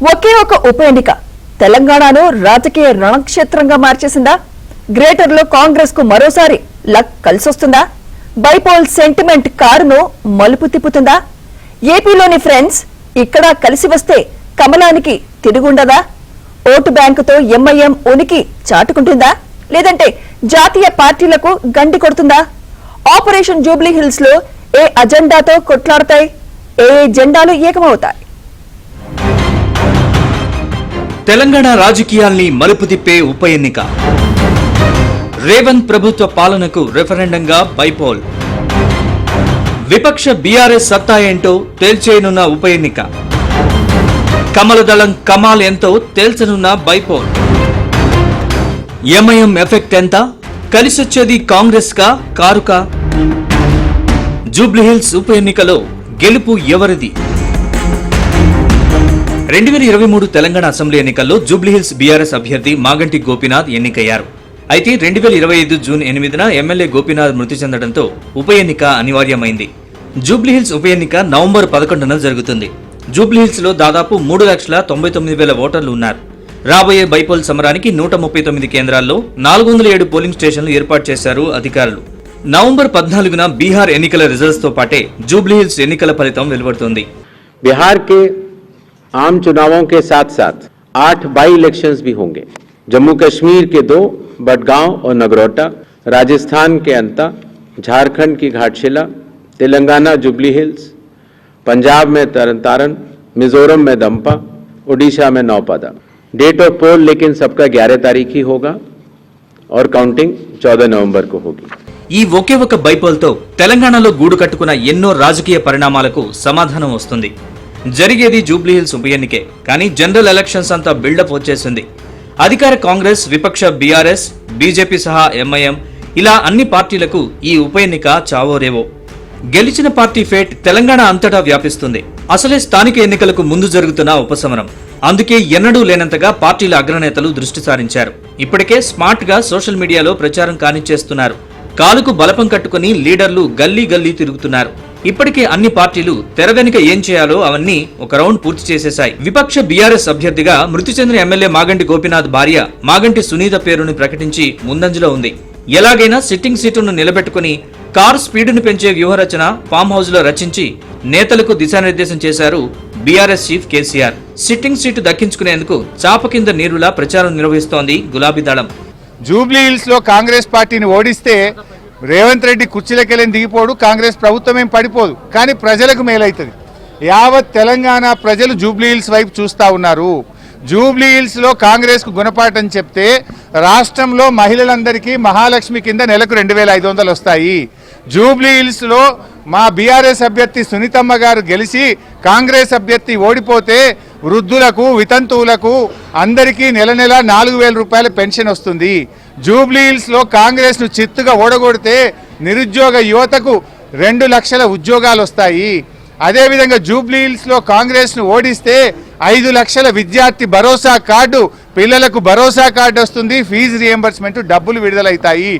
ఒకే ఒక ఉప ఎన్నిక తెలంగాణను రాజకీయ రణక్షేత్రంగా మార్చేసిందా? గ్రేటర్లో కాంగ్రెస్ కు మరోసారి లక్ కలిసొస్తుందా? బైపోల్ సెంటిమెంట్ కారును మలుపు తిప్పుతుందా? ఏపీలోని ఫ్రెండ్స్ ఇక్కడ కలిసి వస్తే కమలానికి తిరుగుండదా? ఓటు బ్యాంకుతో ఎంఐఎం ఉనికి చాటుకుంటుందా? లేదంటే జాతీయ పార్టీలకు గండి కొడుతుందా? ఆపరేషన్ జూబ్లీ హిల్స్ లో ఏ అజెండాతో కొట్లాడతాయి? ఏ జెండాలు ఏకమవుతాయి? తెలంగాణ రాజకీయాల్ని మలుపు తిప్పే ఉప ఎన్నిక. రేవంత్ ప్రభుత్వ పాలనకు రెఫరెండంగా బైపోల్. విపక్ష బీఆర్ఎస్ సత్తా ఏంటో తేల్చేయనున్న ఉప ఎన్నిక. కమలదళం కమాల్ ఎంతో తేల్చనున్న బైపోల్. ఎంఐఎం ఎఫెక్ట్ ఎంత? కలిసొచ్చేది కాంగ్రెస్ కా కారుకా? జూబ్లీహిల్స్ ఉప ఎన్నికలో గెలుపు ఎవరిది? 2023 తెలంగాణ అసెంబ్లీ ఎన్నికల్లో జూబ్లీహిల్స్ బీఆర్ఎస్ అభ్యర్థి మాగంటి గోపీనాథ్ ఎన్నికయ్యారు. అయితే 2025 జూన్ 8న ఎమ్మెల్యే గోపీనాథ్ మృతి చెందడంతో ఉప ఎన్నిక అనివార్యమైంది. జూబ్లీహిల్స్ ఉప ఎన్నిక నవంబర్ 11న జరుగుతుంది. జూబ్లీహిల్స్ లో దాదాపు 3,99,000 ఓటర్లు ఉన్నారు. రాబోయే బైపోల్ సమరానికి 139 కేంద్రాల్లో 407 పోలింగ్ స్టేషన్లు ఏర్పాటు చేశారు అధికారులు. నవంబర్ 14న బీహార్ ఎన్నికల రిజల్ట్స్ తో పాటే జూబ్లీహిల్స్ ఎన్నికల ఫలితం వెలువడుతోంది. बिहार के आम चुनावों के साथ साथ 8 बाई इलेक्शंस भी होंगे. जम्मू कश्मीर के 2, बडगांव और नगरोटा, राजस्थान के अंता, झारखंड की घाटशिला, तेलंगाना जुबली हिल्स, पंजाब में तरनतारन, मिजोरम में दंपा, उड़ीसा में नौपदा. डेट ऑफ पोल लेकिन सबका 11 तारीख ही होगा और काउंटिंग 14 नवंबर को होगी. ఈ ఒకే ఒక బైపోల్తో తెలంగాణలో గూడు కట్టుకున్న ఎన్నో రాజకీయ పరిణామాలకు సమాధానం వస్తుంది. జరిగేది జూబ్లీహిల్స్ ఉప ఎన్నికే, కానీ జనరల్ ఎలక్షన్స్ అంతా బిల్డప్ వచ్చేసింది. అధికార కాంగ్రెస్, విపక్ష బీఆర్ఎస్, బీజేపీ సహా ఎంఐఎం ఇలా అన్ని పార్టీలకు ఈ ఉప ఎన్నిక చావోరేవో. గెలిచిన పార్టీ ఫేట్ తెలంగాణ అంతటా వ్యాపిస్తుంది. అసలే స్థానిక ఎన్నికలకు ముందు జరుగుతున్న ఉపశమనం. అందుకే ఎన్నడూ లేనంతగా పార్టీల అగ్రనేతలు దృష్టి సారించారు. ఇప్పటికే స్మార్ట్ గా సోషల్ మీడియాలో ప్రచారం కానిచ్చేస్తున్నారు. కాలుకు బలపం కట్టుకుని లీడర్లు గల్లీ గల్లీ తిరుగుతున్నారు. ఇప్పటికే అన్ని పార్టీలు తెర వెనుక ఏం చేయాలో అవన్నీ ఒక రౌండ్ పూర్తి చేసేశాయి. విపక్ష బీఆర్ఎస్ అభ్యర్థిగా మృతి చెందిన ఎమ్మెల్యే మాగంటి గోపీనాథ్ భార్య మాగంటి సునీత పేరును ప్రకటించి ముందంజలో ఉంది. ఎలాగైనా సిట్టింగ్ సీటును నిలబెట్టుకుని కారు స్పీడును పెంచే వ్యూహరచన ఫామ్ హౌస్ లో రచించి నేతలకు దిశానిర్దేశం చేశారు BRS chief KCR. Sitting seat దక్కించుకునేందుకు చాప కింద నీరులా ప్రచారం నిర్వహిస్తోంది గులాబీ దళం. జూబ్లీహిల్స్ లో కాంగ్రెస్ పార్టీని ఓడిస్తే రేవంత్ రెడ్డి కుర్చీలకెళ్ళి దిగిపోడు, కాంగ్రెస్ ప్రభుత్వం ఏం పడిపోదు, కానీ ప్రజలకు మేలవుతుంది. యావత్ తెలంగాణ ప్రజలు జూబ్లీహిల్స్ వైపు చూస్తూ ఉన్నారు. జూబ్లీహిల్స్ లో కాంగ్రెస్ కు గుణపాఠం చెప్తే రాష్ట్రంలో మహిళలందరికీ మహాలక్ష్మి కింద నెలకు 2,500 వస్తాయి. జూబ్లీహిల్స్ లో మా బీఆర్ఎస్ అభ్యర్థి సునీతమ్మ గారు గెలిచి కాంగ్రెస్ అభ్యర్థి ఓడిపోతే వృద్ధులకు, వితంతువులకు అందరికీ నెల 4,000 రూపాయల పెన్షన్ వస్తుంది. జూబ్లీహిల్స్ లో కాంగ్రెస్ ను చిత్తుగా ఓడగొడితే నిరుద్యోగ యువతకు 2 లక్షల ఉద్యోగాలు వస్తాయి. అదేవిధంగా జూబ్లీహిల్స్ లో కాంగ్రెస్ ను ఓడిస్తే 5 లక్షల విద్యార్థి భరోసా కార్డు, పిల్లలకు భరోసా కార్డు వస్తుంది, ఫీజు రియంబర్స్మెంట్ డబ్బులు విడుదలవుతాయి.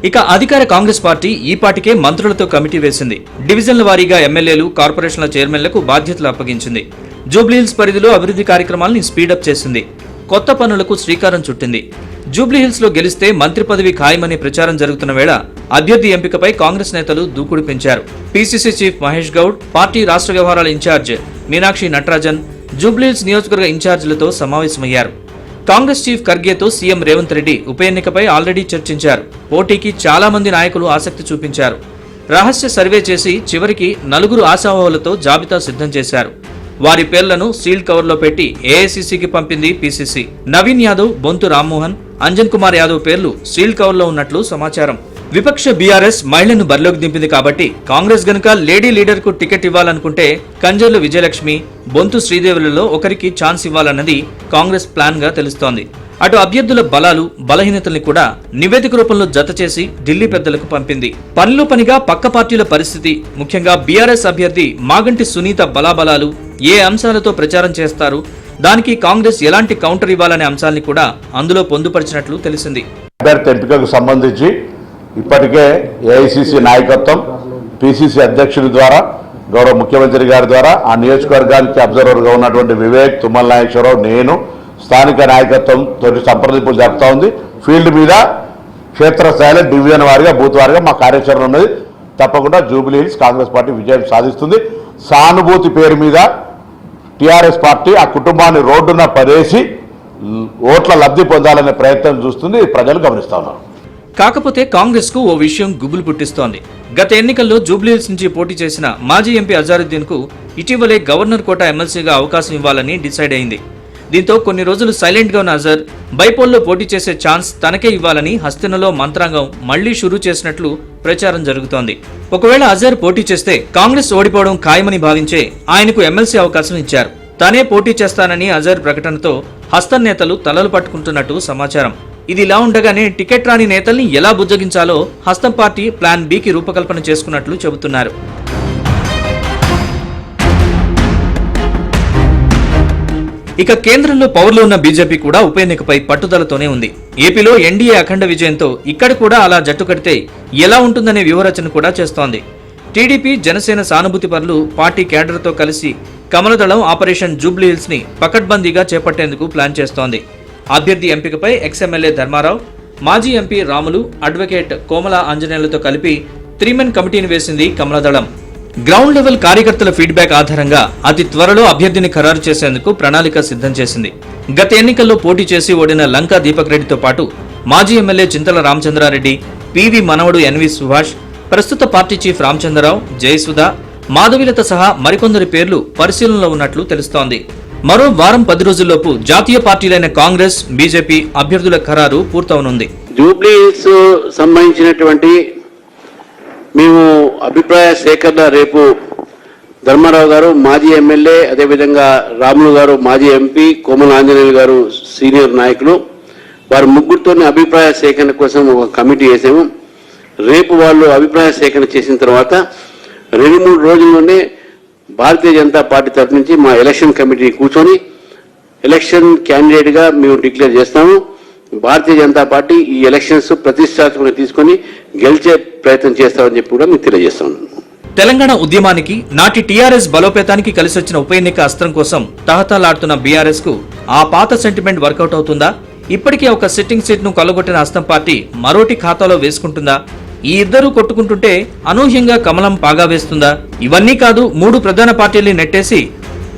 ఇక అధికార కాంగ్రెస్ పార్టీ ఈ పాటికే మంత్రులతో కమిటీ వేసింది. డివిజన్ల వారీగా ఎమ్మెల్యేలు, కార్పొరేషన్ల చైర్మన్లకు బాధ్యతలు అప్పగించింది. జూబ్లీహిల్స్ పరిధిలో అభివృద్ధి కార్యక్రమాలను స్పీడప్ చేసింది. కొత్త పనులకు శ్రీకారం చుట్టింది. జూబ్లీహిల్స్ లో గెలిస్తే మంత్రి పదవి ఖాయమనే ప్రచారం జరుగుతున్న వేళ అభ్యర్థి ఎంపికపై కాంగ్రెస్ నేతలు దూకుడు పెంచారు. PCC chief Mahesh Goud, party రాష్ట్ర వ్యవహారాల ఇన్ఛార్జ్ మీనాక్షి నటరాజన్ జూబ్లీహిల్స్ నియోజకవర్గ ఇన్ఛార్జీలతో సమావేశమయ్యారు. కాంగ్రెస్ చీఫ్ ఖర్గేతో సీఎం రేవంత్ రెడ్డి ఉప ఎన్నికపై ఆల్రెడీ చర్చించారు. పోటీకి చాలా మంది నాయకులు ఆసక్తి చూపించారు. రహస్య సర్వే చేసి చివరికి 4 ఆశావాహులతో జాబితా సిద్ధం చేశారు. వారి పేర్లను సీల్డ్ కవర్లో పెట్టి ఏఐసీసీకి పంపింది పీసీసీ. నవీన్ యాదవ్, బొంతు రామ్మోహన్, అంజన్ కుమార్ యాదవ్ పేర్లు సీల్డ్ కవర్లో ఉన్నట్లు సమాచారం. విపక్ష బీఆర్ఎస్ మహిళను బరిలోకి దింపింది కాబట్టి కాంగ్రెస్ గనుక లేడీ లీడర్ కు టికెట్ ఇవ్వాలనుకుంటే కంజర్లు విజయలక్ష్మి, బొంతు శ్రీదేవులలో ఒకరికి ఛాన్స్ ఇవ్వాలన్నది కాంగ్రెస్ ప్లాన్ గా తెలుస్తోంది. అటు అభ్యర్థుల బలాలు, బలహీనతల్ని కూడా నివేదిక రూపంలో జత చేసి ఢిల్లీ పెద్దలకు పంపింది. పనిలో పనిగా పక్క పార్టీల పరిస్థితి, ముఖ్యంగా బీఆర్ఎస్ అభ్యర్థి మాగంటి సునీత బలాబలాలు, ఏ అంశాలతో ప్రచారం చేస్తారు, దానికి కాంగ్రెస్ ఎలాంటి కౌంటర్ ఇవ్వాలనే అంశాల్ని కూడా అందులో పొందుపరిచినట్లు తెలిసింది. ఎంపికకు సంబంధించి ఇప్పటికే ఏఐసీసీ నాయకత్వం, పిసిసి అధ్యక్షుడి ద్వారా గౌరవ ముఖ్యమంత్రి గారి ద్వారా ఆ నియోజకవర్గానికి అబ్జర్వర్గా ఉన్నటువంటి వివేక్, తుమ్మల నాగేశ్వరరావు, నేను స్థానిక నాయకత్వం తోటి సంప్రదింపులు జరుపుతా ఉంది. ఫీల్డ్ మీద క్షేత్రస్థాయిలో డివిజన్ వారిగా బూత్ వారిగా మా కార్యాచరణ ఉన్నది. తప్పకుండా జూబ్లీ హిల్స్ కాంగ్రెస్ పార్టీ విజయం సాధిస్తుంది. సానుభూతి పేరు మీద టీఆర్ఎస్ పార్టీ ఆ కుటుంబాన్ని రోడ్డున పడేసి ఓట్ల లబ్ధి పొందాలనే ప్రయత్నం చూస్తుంది. ప్రజలు గమనిస్తా ఉన్నారు. కాకపోతే కాంగ్రెస్ కు ఓ విషయం గుబులు పుట్టిస్తోంది. గత ఎన్నికల్లో జూబ్లీహిల్స్ నుంచి పోటీ చేసిన మాజీ ఎంపీ అజారుద్దీన్ కు ఇటీవలే గవర్నర్ కోట ఎమ్మెల్సీగా అవకాశం ఇవ్వాలని డిసైడ్ అయింది. దీంతో కొన్ని రోజులు సైలెంట్ గా ఉన్న అజర్ బైపోల్లో పోటీ చేసే ఛాన్స్ తనకే ఇవ్వాలని హస్తినలో మంత్రాంగం మళ్లీ షురూ చేసినట్లు ప్రచారం జరుగుతోంది. ఒకవేళ అజర్ పోటీ చేస్తే కాంగ్రెస్ ఓడిపోవడం ఖాయమని భావించే ఆయనకు ఎమ్మెల్సీ అవకాశం ఇచ్చారు. తానే పోటీ చేస్తానని అజర్ ప్రకటనతో హస్తం నేతలు తలలు పట్టుకుంటున్నట్టు సమాచారం. ఇదిలా ఉండగానే టికెట్ రాని నేతల్ని ఎలా బుజ్జగించాలో హస్తం పార్టీ ప్లాన్ బికి రూపకల్పన చేసుకున్నట్లు చెబుతున్నారు. ఇక కేంద్రంలో పవర్లో ఉన్న బీజేపీ కూడా ఉప ఎన్నికపై పట్టుదలతోనే ఉంది. ఏపీలో ఎన్డీఏ అఖండ విజయంతో ఇక్కడ కూడా అలా జట్టు కడితే ఎలా ఉంటుందనే వ్యూహరచన కూడా చేస్తోంది. టీడీపీ, జనసేన సానుభూతి పరులు పార్టీ కేడర్తో కలిసి కమలదళం ఆపరేషన్ జూబ్లీహిల్స్ ని పకడ్బందీగా చేపట్టేందుకు ప్లాన్ చేస్తోంది. అభ్యర్థి ఎంపికపై ఎక్స్ఎమ్మెల్యే ధర్మారావు, మాజీ ఎంపీ రాములు, అడ్వకేట్ కోమల ఆంజనేయులతో కలిపి 3-మెన్ కమిటీని వేసింది కమలదళం. గ్రౌండ్ లెవెల్ కార్యకర్తల ఫీడ్బ్యాక్ ఆధారంగా అతి త్వరలో అభ్యర్థిని ఖరారు చేసేందుకు ప్రణాళిక సిద్ధం చేసింది. గత ఎన్నికల్లో పోటీ చేసి ఓడిన లంకా దీపక్ రెడ్డితో పాటు మాజీ ఎమ్మెల్యే చింతల రామచంద్రారెడ్డి, పివి మనవడు ఎన్వి సుభాష్, ప్రస్తుత పార్టీ చీఫ్ రామచంద్రరావు, జయసుధ, మాధవీలత సహా మరికొందరి పేర్లు పరిశీలనలో ఉన్నట్లు తెలుస్తోంది. మరో వారం 10 రోజుల్లోపు జాతీయ పార్టీలైన కాంగ్రెస్, బీజేపీ అభ్యర్థుల ఖరారు పూర్తవనుంది. జూబ్లీ హిల్స్ సంబంధించినటువంటి మేము అభిప్రాయ సేకరణ రేపు ధర్మారావు గారు మాజీ ఎమ్మెల్యే, అదేవిధంగా రాములు గారు మాజీ ఎంపీ, కోమల ఆంజనేయులు గారు సీనియర్ నాయకులు, వారి ముగ్గురితోనే అభిప్రాయ సేకరణ కోసం ఒక కమిటీ వేసాము. రేపు వాళ్ళు అభిప్రాయ సేకరణ చేసిన తర్వాత 2-3 రోజుల్లోనే భారతీయ జనతా పార్టీ తరఫు నుంచి మా ఎలక్షన్ కమిటీ కూర్చొని ఎలక్షన్ క్యాండిడేట్గా మేము డిక్లేర్ చేస్తాము. భారతీయ జనతా పార్టీ ఈ ఎలక్షన్స్ ప్రతిష్టాత్మకంగా తీసుకొని గెలిచే ప్రయత్నం చేస్తామని చెప్పి కూడా మీకు తెలియజేస్తాను. తెలంగాణ ఉద్యమానికి, నాటి టీఆర్ఎస్ బలోపేతానికి కలిసొచ్చిన ఉప ఎన్నిక అస్త్రం కోసం తహతలాడుతున్న బీఆర్ఎస్ కు ఆ పాత సెంటిమెంట్ వర్కౌట్ అవుతుందా? ఇప్పటికే ఒక సిట్టింగ్ సీట్ ను కొల్లగొట్టిన హస్తం పార్టీ మరోటి ఖాతాలో వేసుకుంటుందా? ఈ ఇద్దరూ కొట్టుకుంటుంటే అనూహ్యంగా కమలం పాగా వేస్తుందా? ఇవన్నీ కాదు, 3 ప్రధాన పార్టీల్ని నెట్టేసి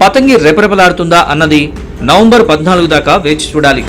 పతంగి రెపరెపలాడుతుందా అన్నది నవంబర్ 14 దాకా వేచి చూడాలి.